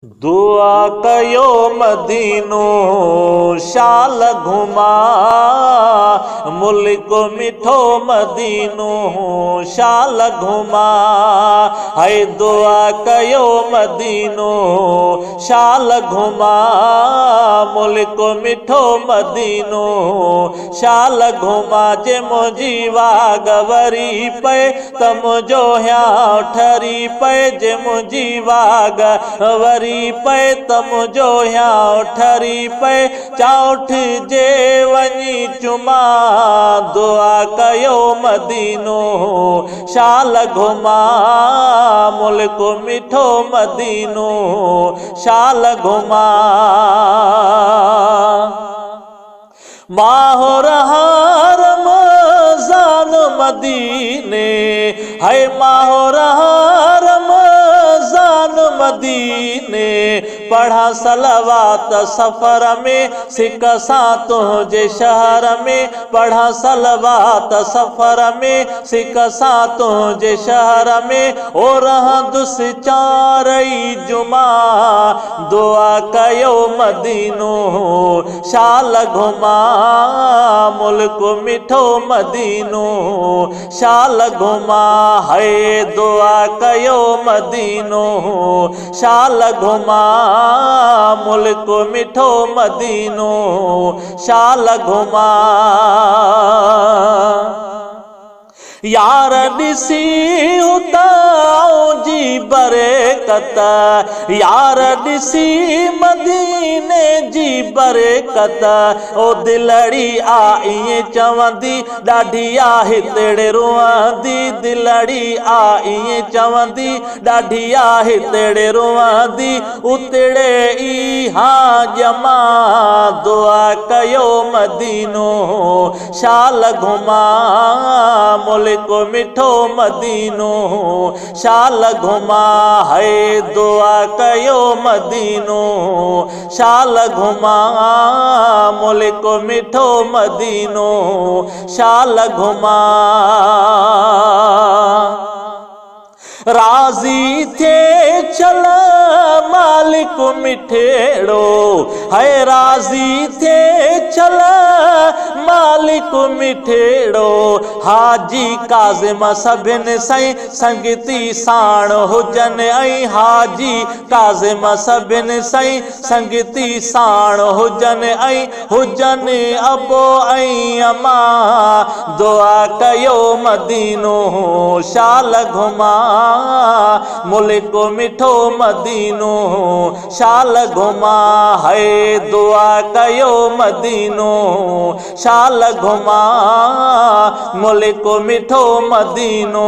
दुआ कयो मदीनो शाल घुमा, मुल्क मिठो मदीनो शाल घुमा। है दुआ कयो मदीनो शाल घुमा, मुल्क मिठो मदीनो शाल घुमा। जे मुझी वाग वरी पे त मुझो ह्या ठरी पे, जे मुझी वाग वरी पे त मुझो ह्या ठरी पे। चौठ जे वञी चुमा, दुआ कयो मदीनो शाल घुमा, मुल्क मिठो मदीनो शाल घुमा। माहौर रमज़ान मदीने, है माहौर रमज़ान मदीने। पढ़ा सलवात सफ़र में सिक सां तुझे शहर में, पढ़ा सलवात सफ़र में सिक सां तुझे शहर में। ओ रहंदुसि चारई जुमा, दुआ कयो मदीनो शाल घुमा, मुल्क मिठो मदीनो शाल घुमा। है दुआ कयो मदीनो शाल घुमा, मुल्क मिठो मदीनो शाल घुमा। यार ॾिसी उतां जी बरकत, यार ॾिसी मदीने जी बरकत। ओ दिलड़ी आ ईअं चवंदी, ॾाढी आहे तेड़े रोअंदी। दिलड़ी आ ईअं चवंदी, ॾाढी आहे तेड़े रोअंदी। उतड़े ई हा ॼमा, दुआ कयो मदीनो शाल घुमा, मुल्क मिठो मदीनो शाल घुमा। है दुआ कयो मदीनो शाल घुमा, मुल्क मिठो मदीनो शाल घुमा। राज़ी थे चल मालिक मिठेड़ो, है राज़ी थे चल मालिक मिठेड़ो। हाजी काज़िम सभिन सई संगती साण हुजन, ऐं हाजी काज़िम सभिन सई संगती साण हुजन, ऐं हुजन अबो ऐं अमा। दुआ कयो मदीनो शाल घुमा, मुल्क मिठो मदीनो शाल घुमा। है दुआ कयो मदीनो शाल घुमा, मुल्क मिठो मदीनो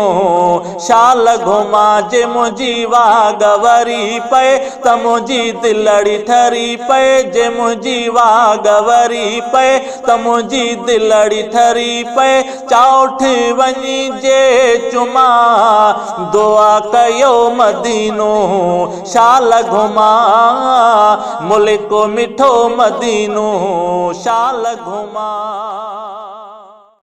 शाल घुमा। जे मुझी वाग वरी पे त मुझी दिलड़ी ठरी पे, जे मुझी वाग वरी पे त मुझी दिलड़ी ठरी पे। चौठ वञी जे चुमा, दुआ कयो मदीनो शाल घुमा, मुल्क मिठो मदीनो शाल घुमा।